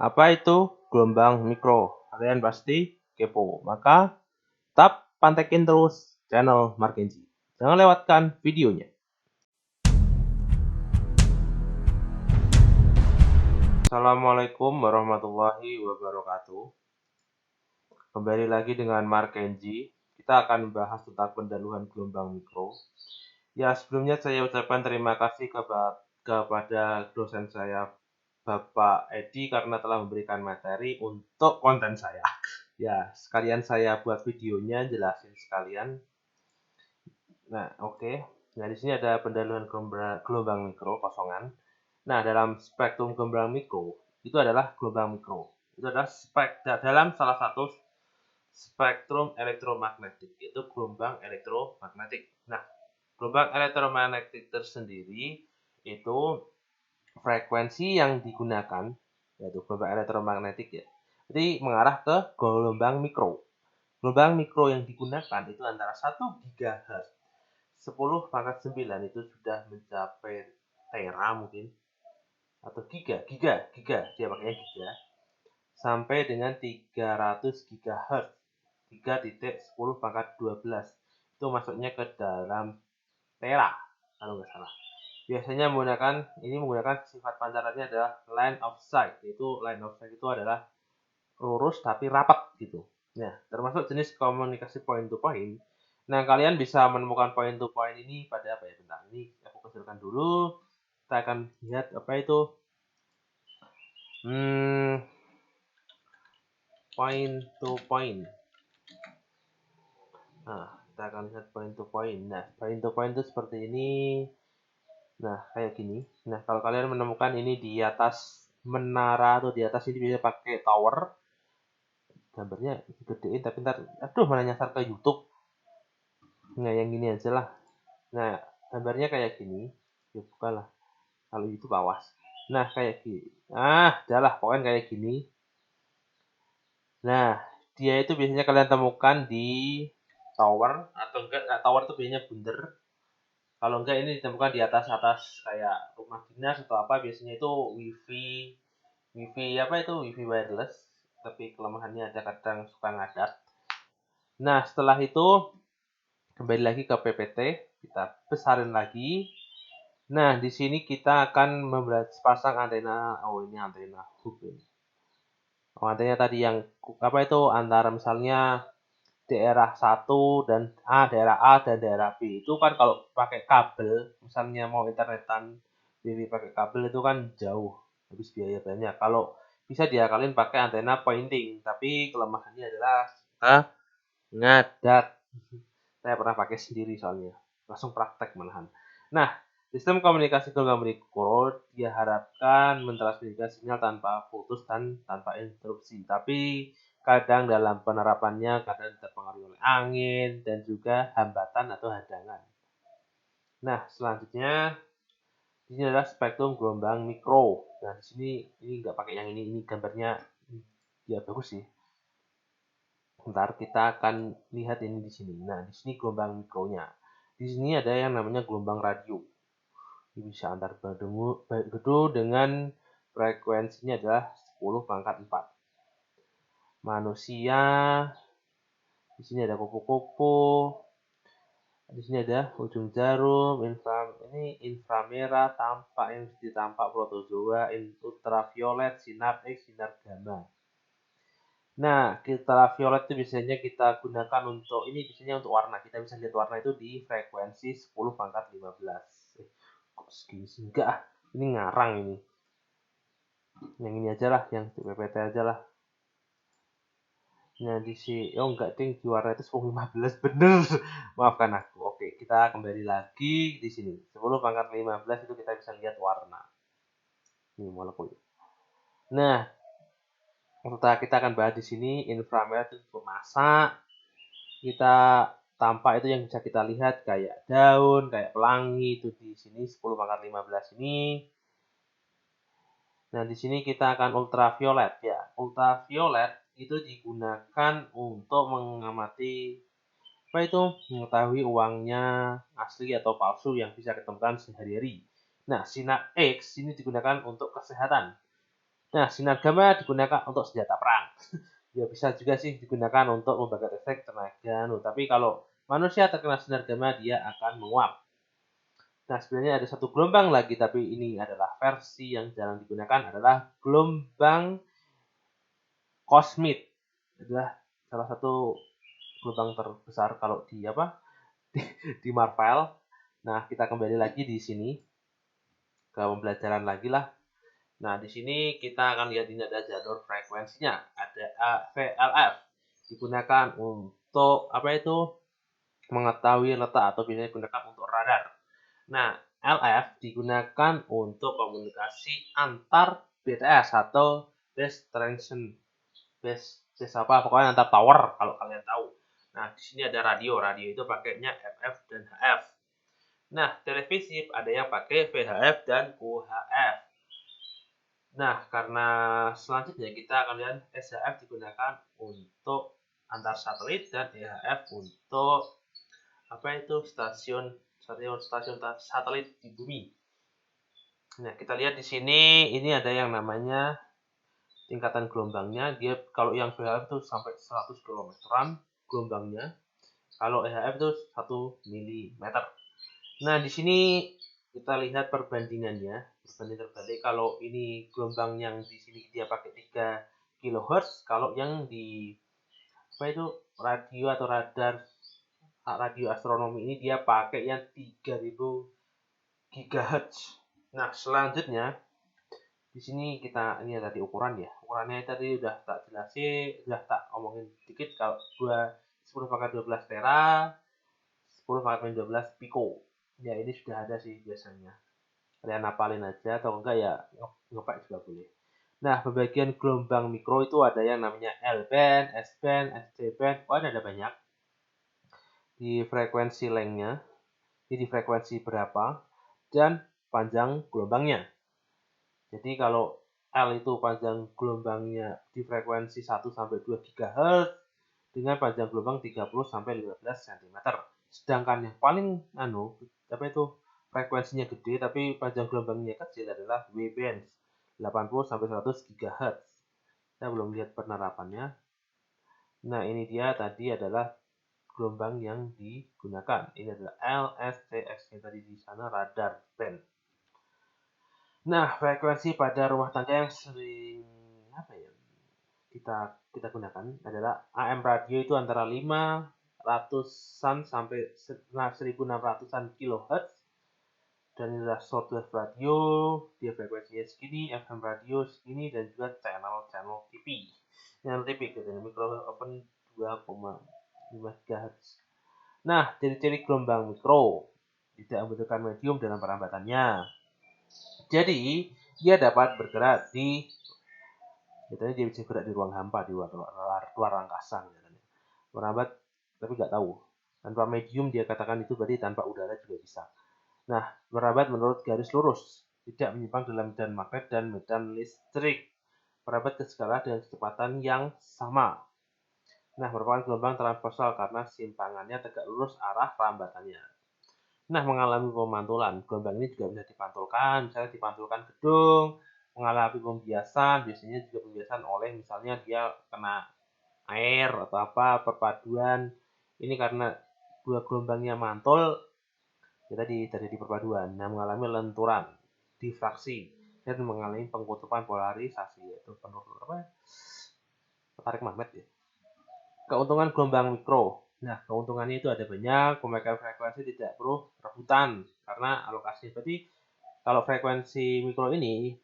Apa itu gelombang mikro? Kalian pasti kepo. Maka pantengin terus channel Markenzi. Jangan lewatkan videonya. Assalamualaikum warahmatullahi wabarakatuh. Kembali lagi dengan Markenzi. Kita akan membahas tentang pendaluhan gelombang mikro. Ya, sebelumnya saya ucapkan terima kasih kepada dosen saya, Bapak Edi, karena telah memberikan materi untuk konten saya. Ya, sekalian saya buat videonya, jelasin sekalian. Nah, oke. Nah, di sini ada pendaluhan gelombang mikro kosongan. Nah, dalam spektrum gelombang mikro, itu adalah gelombang mikro. Itu adalah dalam salah satu spektrum elektromagnetik, yaitu gelombang elektromagnetik. Nah, gelombang elektromagnetik tersendiri itu frekuensi yang digunakan, yaitu gelombang elektromagnetik ya. Jadi mengarah ke gelombang mikro. Gelombang mikro yang digunakan itu antara 1 GHz 10⁻⁹ itu sudah mencapai tera mungkin, atau giga dia pakainya giga, sampai dengan 300 GHz 3.10⁻12 itu masuknya ke dalam tera kalau nggak salah. Biasanya menggunakan sifat pancarannya adalah line of sight, yaitu line of sight itu adalah lurus tapi rapat gitu. Nah, termasuk jenis komunikasi point to point. Nah, kalian bisa menemukan point to point ini pada apa ya? Bentar, ini aku kecilkan dulu. Kita akan lihat apa itu point to point. Nah, kita akan lihat point to point. Nah, point to point itu seperti ini. Nah, kayak gini. Nah, kalau kalian menemukan ini di atas menara atau di atas ini biasanya pakai tower. Gambarnya digedein tapi ntar, aduh, mana nyasar ke YouTube. Nah, yang gini aja lah. Nah, gambarnya kayak gini. Ya, bukalah. Kalau YouTube awas. Nah, kayak gini. Adalah pokoknya kayak gini. Nah, dia itu biasanya kalian temukan di tower, atau enggak, tower itu biasanya bundar. Kalau enggak ini ditemukan di atas-atas kayak rumah dinas atau apa, biasanya itu wifi apa itu wifi wireless, tapi kelemahannya ada kadang suka ngadat. Nah, setelah itu kembali lagi ke PPT, kita besarin lagi. Nah, di sini kita akan pasang antena. Oh, ini antena hub ini. Oh, antena tadi yang apa itu antara misalnya daerah 1 dan daerah A dan daerah B. Itu kan kalau pakai kabel, misalnya mau internetan jadi pakai kabel itu kan jauh, habis biaya banyak. Kalau bisa diakalin pakai antena pointing, tapi kelemahannya adalah ngadat. Saya pernah pakai sendiri soalnya, langsung praktek malahan. Nah, sistem komunikasi gelombang mikro diharapkan mentransmisikan sinyal tanpa putus dan tanpa interupsi. Tapi kadang dalam penerapannya kadang terpengaruh oleh angin dan juga hambatan atau hadangan. Nah, selanjutnya di sini adalah spektrum gelombang mikro. Nah, di sini ini nggak pakai yang ini gambarnya ya bagus sih. Ntar kita akan lihat ini di sini. Nah, di sini gelombang mikronya. Di sini ada yang namanya gelombang radio. Ini bisa antar gedung dengan frekuensinya adalah 10⁻⁴. Manusia, di sini ada kupu-kupu, di sini ada ujung jarum, ini inframerah, tampak yang ditampak protozoa, ultraviolet, sinar X, sinar gamma. Nah, ultraviolet itu biasanya kita gunakan untuk ini, biasanya untuk warna. Kita bisa lihat warna itu di frekuensi 10⁻15. Kok segini sih? Enggak, ini ngarang ini. Yang ini aja lah, yang PPT aja lah. Nah, enggak ding, di warna itu 10⁻15 bener. Maafkan aku. Oke, kita kembali lagi di sini. 10⁻15 itu kita bisa lihat warna. Ini walaupun. Nah, kita akan bahas di sini inframerah itu untuk masak. Kita tampak itu yang bisa kita lihat kayak daun, kayak pelangi itu di sini 10⁻15 ini. Nah, di sini kita akan ultraviolet ya. Ultraviolet itu digunakan untuk mengamati apa itu mengetahui uangnya asli atau palsu yang bisa ditemukan sehari-hari. Nah, sinar X ini digunakan untuk kesehatan. Nah, sinar gamma digunakan untuk senjata perang. Ya bisa juga sih digunakan untuk membakar efek tenaga. Tapi kalau manusia terkena sinar gamma, dia akan menguap. Nah, sebenarnya ada satu gelombang lagi, tapi ini adalah versi yang jarang digunakan, adalah gelombang kosmit. Adalah salah satu gelombang terbesar kalau di di Marvel. Nah, kita kembali lagi di sini ke pembelajaran lagi lah. Nah, di sini kita akan lihat ini ada jalur frekuensinya, ada VLF. Digunakan untuk mengetahui letak atau biasanya digunakan untuk radar. Nah, LF digunakan untuk komunikasi antar BTS atau base station. Base apa? Pokoknya antar tower kalau kalian tahu. Nah, di sini ada radio. Radio itu pakainya FF dan HF. Nah, televisi ada yang pakai VHF dan UHF. Nah, karena selanjutnya kita akan lihat SHF digunakan untuk antar satelit dan EHF untuk stasiun satelit di bumi. Nah, kita lihat di sini ini ada yang namanya tingkatan gelombangnya. Dia kalau yang VHF itu sampai 100 km gelombangnya. Kalau EHF itu 1 mm. Nah, di sini kita lihat perbandingannya, berbanding terbalik. Kalau ini gelombang yang di sini dia pakai 3 kHz, kalau yang di radio atau radar radio astronomi ini dia pakai yang 3000 GHz. Nah, selanjutnya di sini ini tadi ukuran ya. Ukurannya tadi udah tak jelasin, udah tak omongin dikit. Kalau 10 × 12 tera, 10 × 12 pico. Ya, ini sudah ada sih biasanya. Kalian hafalin aja atau enggak ya ngepak juga boleh. Nah, pembagian gelombang mikro itu ada yang namanya L-band, S-band, SC-band. Ada banyak. Di frekuensi lengthnya, di frekuensi berapa, dan panjang gelombangnya. Jadi kalau L itu panjang gelombangnya di frekuensi 1 sampai 2 GHz dengan panjang gelombang 30 sampai 15 cm. Sedangkan yang paling frekuensinya gede tapi panjang gelombangnya kecil adalah W-band 80 sampai 100 GHz. Saya belum lihat penerapannya. Nah, ini dia tadi adalah gelombang yang digunakan. Ini adalah LSTX yang tadi di sana radar band. Nah, frekuensi pada rumah tangga yang sering kita gunakan adalah AM radio itu antara 500-an sampai 1600-an kHz. Dan ini adalah shortwave radio, dia frekuensinya segini, FM radio segini, dan juga channel TV. Channel TV gitu, micro open 2,5 GHz. Nah, ciri-ciri gelombang mikro tidak membutuhkan medium dalam perambatannya. Jadi, dia dapat bergerak biasanya dia bisa bergerak di ruang hampa, di luar angkasa. Merambat, tapi nggak tahu. Tanpa medium dia katakan itu berarti tanpa udara juga bisa. Nah, merambat menurut garis lurus, tidak menyimpang dalam medan magnet dan medan listrik. Merambat ke skala dengan kecepatan yang sama. Nah, merupakan gelombang transversal karena simpangannya tegak lurus arah perambatannya. Nah, mengalami pemantulan. Gelombang ini juga bisa dipantulkan, misalnya dipantulkan gedung, mengalami pembiasan, biasanya juga pembiasan oleh misalnya dia kena air atau perpaduan. Ini karena dua gelombangnya mantul, kita terjadi perpaduan. Nah, mengalami lenturan, difraksi, dan mengalami pengkutupan polarisasi, yaitu tarik magnet ya. Keuntungan gelombang mikro. Nah, keuntungannya itu ada banyak. Pemakaian frekuensi tidak perlu rebutan karena alokasi. Berarti kalau frekuensi mikro ini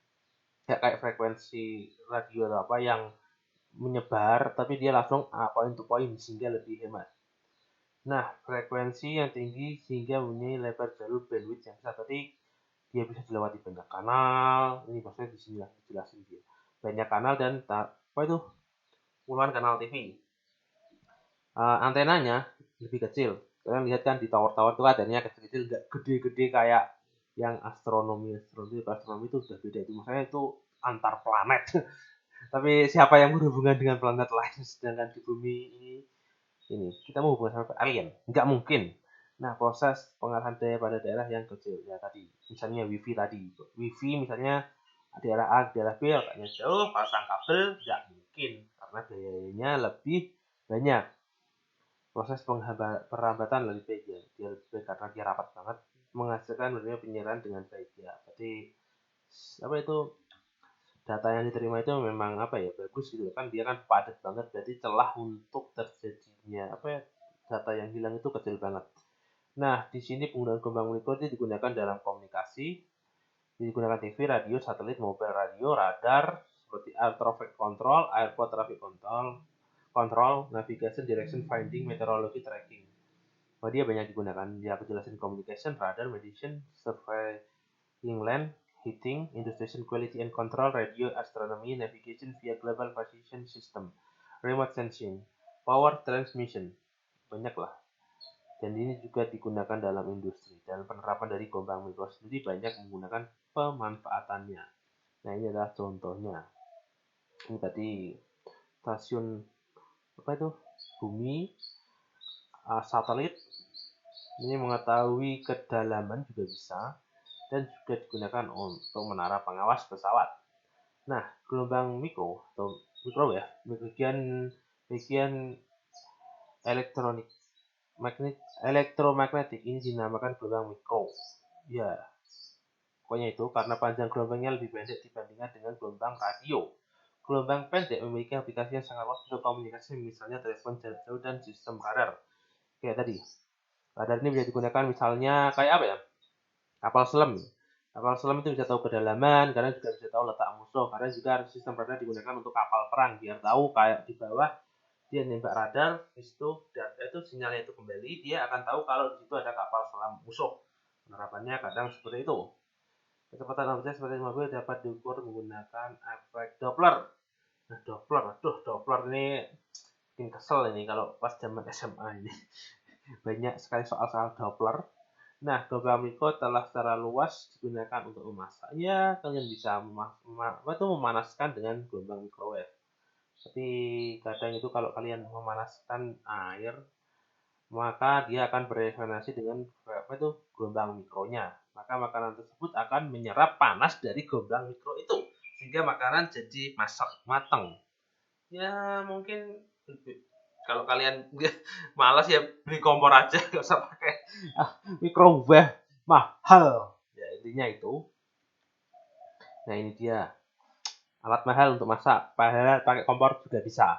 kayak frekuensi radio atau yang menyebar, tapi dia langsung point to point sehingga lebih hemat. Nah, frekuensi yang tinggi sehingga mempunyai lebar jalur bandwidth yang besar. Berarti dia bisa dilewati banyak kanal. Ini maksudnya di sini dijelasin dia. Banyak kanal dan puluhan kanal TV. Antenanya lebih kecil. Kalian lihat kan di tower-tower itu adanya kecil-kecil, nggak gede-gede kayak yang astronomi itu sudah beda. Itu maksudnya itu antar planet. Tapi siapa yang berhubungan dengan planet lain, sedangkan di bumi ini kita mau hubungan sama alien? Nggak mungkin. Nah, proses pengarahan daya pada daerah yang kecil ya tadi, misalnya wifi tadi. Wifi misalnya daerah A, daerah B agaknya jauh, pasang kabel tidak mungkin karena biayanya lebih banyak. Proses perambatan lebih baik ya, dia lebih baik karena dia rapat banget, menghasilkan sebenarnya penyiaran dengan baik ya. Berarti apa itu data yang diterima itu memang apa ya bagus gitu kan, dia kan padat banget, berarti celah untuk terjadinya apa ya data yang hilang itu kecil banget. Nah, di sini penggunaan gelombang mikro itu digunakan dalam komunikasi, digunakan TV, radio, satelit, mobile radio, radar, seperti air traffic control, airport traffic control, navigation, direction finding, meteorology tracking. Oh, dia banyak digunakan. Dia aku jelasin communication, radar, mediation, surveying land, heating, industrial quality and control, radio, astronomy, navigation via global position system, remote sensing, power transmission. Banyak lah. Dan ini juga digunakan dalam industri. Dan penerapan dari gelombang mikro sendiri banyak menggunakan pemanfaatannya. Nah, ini adalah contohnya. Ini tadi stasiun apa itu? Bumi, satelit. Ini mengetahui kedalaman juga bisa dan juga digunakan untuk menara pengawas pesawat. Nah, gelombang mikro atau microwave bagian elektronik elektromagnetik ini dinamakan gelombang mikro. Ya, pokoknya itu karena panjang gelombangnya lebih pendek dibandingkan dengan gelombang radio. Gelombang pendek memiliki aplikasi yang sangat luas untuk komunikasi, misalnya telepon jarak jauh dan sistem radar. Kayak tadi, radar ini bisa digunakan misalnya kayak apa ya? Kapal selam. Kapal selam itu bisa tahu kedalaman, karena juga bisa tahu letak musuh. Karena juga sistem radar digunakan untuk kapal perang, biar tahu kayak di bawah dia nembak radar, itu sinyalnya itu kembali, dia akan tahu kalau di situ ada kapal selam musuh. Penerapannya kadang seperti itu. Kecepatan objek seperti mobil dapat diukur menggunakan efek Doppler. Nah, Doppler ini bikin kesel ini kalau pas zaman SMA ini. Banyak sekali soal-soal Doppler. Nah, gelombang mikro telah secara luas digunakan untuk memasak. Ya, kalian bisa memanaskan dengan gelombang microwave. Tapi kadang itu kalau kalian memanaskan air, maka dia akan berefleksi dengan gelombang mikronya. Maka makanan tersebut akan menyerap panas dari gelombang mikro itu, sehingga makanan jadi matang. Ya, mungkin kalau kalian malas ya beli kompor aja, nggak usah pakai microwave mahal. Ya, intinya itu. Nah, ini dia alat mahal untuk masak. Padahal pakai kompor juga bisa.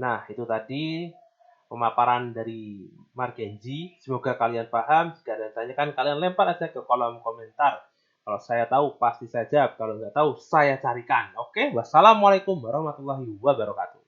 Nah, itu tadi pemaparan dari Markenji. Semoga kalian paham. Jika ada yang tanyakan, kalian lempar aja ke kolom komentar. Kalau saya tahu, pasti saya jawab. Kalau nggak tahu, saya carikan. Oke, wassalamualaikum warahmatullahi wabarakatuh.